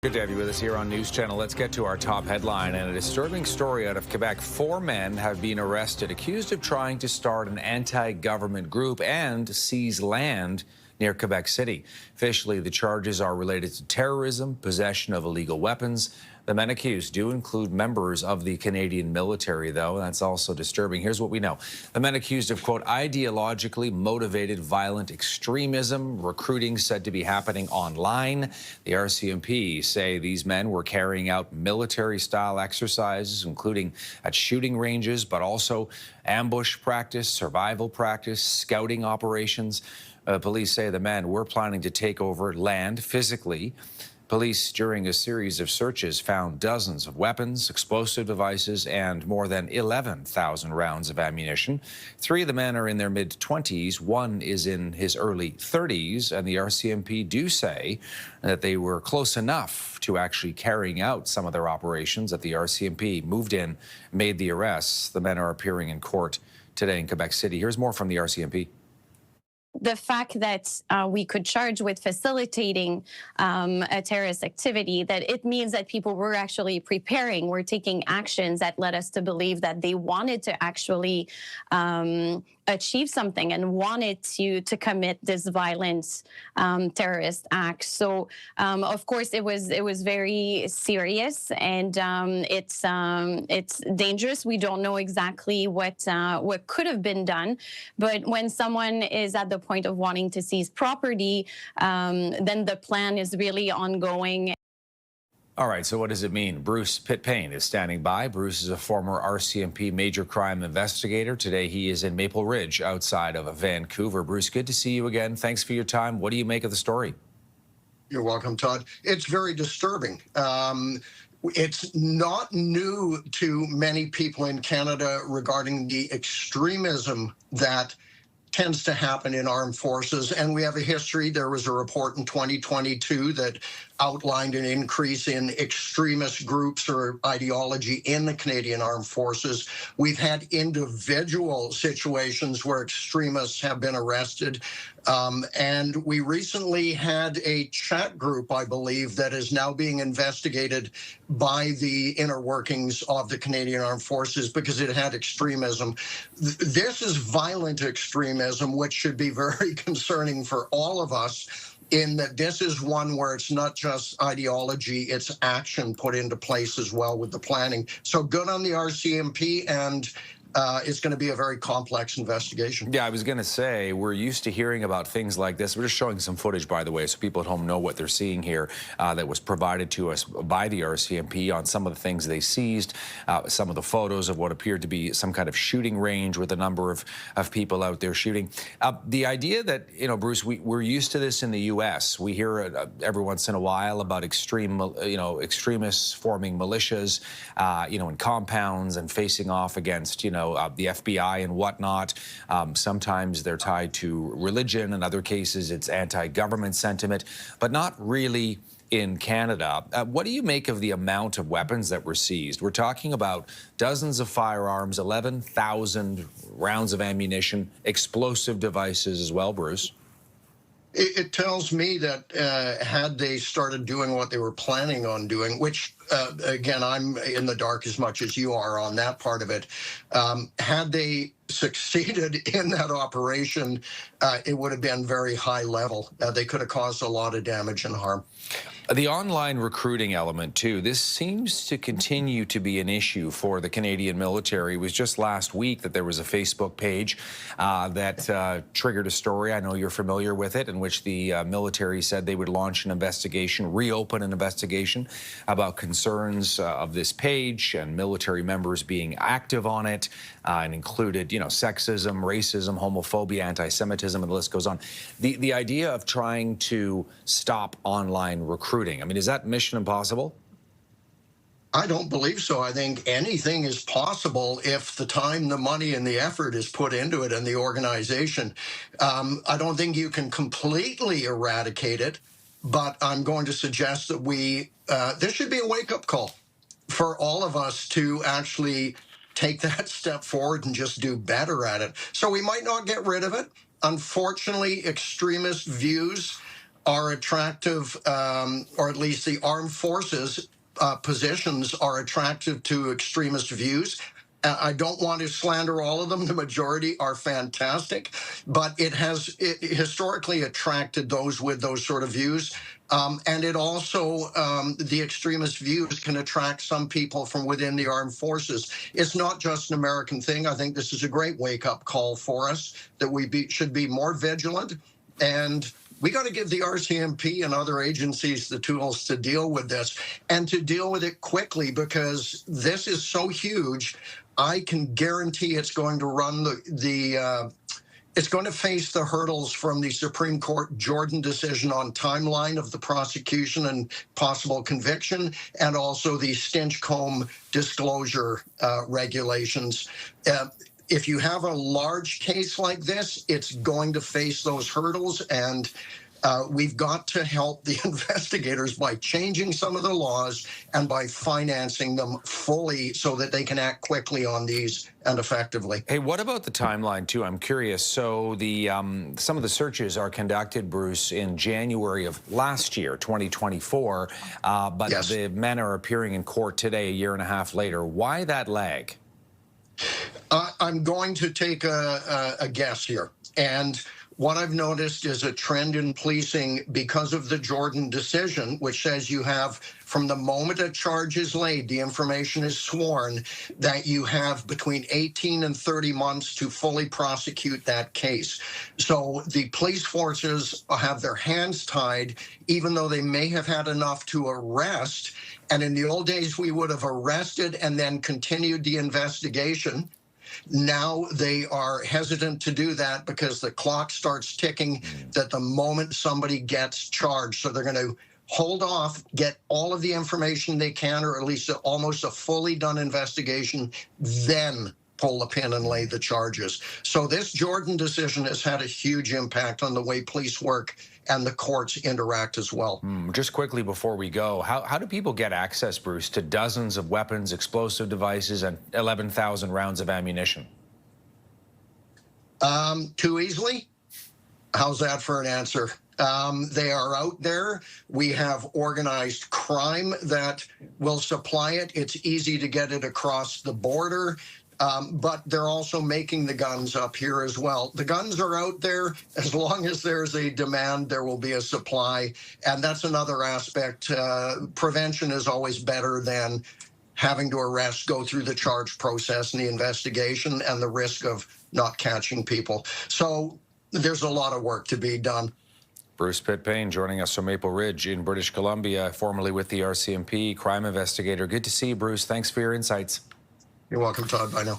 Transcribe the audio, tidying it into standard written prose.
Good to have you with us here on News Channel. Let's get to our top headline. And a disturbing story out of Quebec. 4 men have been arrested, accused of trying to start an anti-government group and seize land near Quebec City. Officially, the charges are related to terrorism, possession of illegal weapons. The men accused do include members of the Canadian military, though. That's also disturbing. Here's what we know. The men accused of, quote, ideologically motivated violent extremism, recruiting said to be happening online. The RCMP say these men were carrying out military-style exercises, including at shooting ranges, but also ambush practice, survival practice, scouting operations. Police say the men were planning to take over land physically. Police, during a series of searches, found dozens of weapons, explosive devices, and more than 11,000 rounds of ammunition. 3 of the men are in their mid-20s. 1 is in his early 30s, and the RCMP do say that they were close enough to actually carrying out some of their operations that the RCMP moved in, made the arrests. The men are appearing in court today in Quebec City. Here's more from the RCMP. The fact that we could charge with facilitating a terrorist activity, that it means that people were actually preparing, were taking actions that led us to believe that they wanted to actually achieve something and wanted to commit this violent terrorist act. So, of course, it was very serious, and it's dangerous. We don't know exactly what could have been done, but when someone is at the point of wanting to seize property, then the plan is really ongoing. All right, so what does it mean? Bruce Pitt-Payne is standing by. Bruce is a former RCMP major crime investigator. Today he is in Maple Ridge outside of Vancouver. Bruce, good to see you again. Thanks for your time. What do you make of the story? You're welcome, Todd. It's very disturbing. It's not new to many people in Canada regarding the extremism that tends to happen in armed forces, and we have a history. There was a report in 2022 that outlined an increase in extremist groups or ideology in the Canadian Armed Forces. We've had individual situations where extremists have been arrested, and we recently had a chat group, I believe, that is now being investigated by the inner workings of the Canadian Armed Forces because it had extremism. This is violent extremism, which should be very concerning for all of us, in that this is one where it's not just ideology, it's action put into place as well with the planning. So good on the RCMP, and it's going to be a very complex investigation. Yeah, I was going to say, we're used to hearing about things like this. We're just showing some footage, by the way, so people at home know what they're seeing here that was provided to us by the RCMP on some of the things they seized, some of the photos of what appeared to be some kind of shooting range with a number of people out there shooting. The idea that, you know, Bruce, we're used to this in the U.S. We hear every once in a while about extremists forming militias, in compounds and facing off against, the FBI and whatnot. Sometimes they're tied to religion. In other cases, it's anti-government sentiment, but not really in Canada. What do you make of the amount of weapons that were seized? We're talking about dozens of firearms, 11,000 rounds of ammunition, explosive devices as well, Bruce. It tells me that had they started doing what they were planning on doing, which, again, I'm in the dark as much as you are on that part of it, had they succeeded in that operation, it would have been very high level. They could have caused a lot of damage and harm. The online recruiting element, too, this seems to continue to be an issue for the Canadian military. It was just last week that there was a Facebook page that triggered a story. I know you're familiar with it, in which the military said they would launch an investigation, reopen an investigation about concerns of this page and military members being active on it, and included, sexism, racism, homophobia, anti-Semitism, and the list goes on. The idea of trying to stop online recruiting, I mean, is that mission impossible? I don't believe so. I think anything is possible if the time, the money, and the effort is put into it and the organization. I don't think you can completely eradicate it, but I'm going to suggest that this should be a wake-up call for all of us to actually take that step forward and just do better at it. So we might not get rid of it. Unfortunately, extremist views are attractive, or at least the armed forces positions are attractive to extremist views. I don't want to slander all of them. The majority are fantastic, but it has historically attracted those with those sort of views. And it also, the extremist views can attract some people from within the armed forces. It's not just an American thing. I think this is a great wake-up call for us that we should be more vigilant. And we got to give the RCMP and other agencies the tools to deal with this and to deal with it quickly, because this is so huge. I can guarantee it's going to run it's going to face the hurdles from the Supreme Court Jordan decision on timeline of the prosecution and possible conviction, and also the Stinchcomb disclosure regulations. If you have a large case like this, it's going to face those hurdles, and we've got to help the investigators by changing some of the laws and by financing them fully so that they can act quickly on these and effectively. Hey, what about the timeline, too? I'm curious. So some of the searches are conducted, Bruce, in January of last year, 2024, but Yes. The men are appearing in court today, a year and a half later. Why that lag? I'm going to take a guess here. And what I've noticed is a trend in policing because of the Jordan decision, which says you have, from the moment a charge is laid, the information is sworn, that you have between 18 and 30 months to fully prosecute that case. So the police forces have their hands tied, even though they may have had enough to arrest. And in the old days, we would have arrested and then continued the investigation. Now they are hesitant to do that because the clock starts ticking that the moment somebody gets charged. So they're going to hold off, get all of the information they can, or at least almost a fully done investigation, then pull the pin and lay the charges. So this Jordan decision has had a huge impact on the way police work and the courts interact as well. Just quickly before we go, how do people get access, Bruce, to dozens of weapons, explosive devices, and 11,000 rounds of ammunition? Too easily? How's that for an answer? They are out there. We have organized crime that will supply it. It's easy to get it across the border. But they're also making the guns up here as well. The guns are out there. As long as there's a demand, there will be a supply. And that's another aspect. Prevention is always better than having to arrest, go through the charge process and the investigation and the risk of not catching people. So there's a lot of work to be done. Bruce Pitt-Payne joining us from Maple Ridge in British Columbia, formerly with the RCMP, crime investigator. Good to see you, Bruce. Thanks for your insights. You're welcome, Todd. Bye now.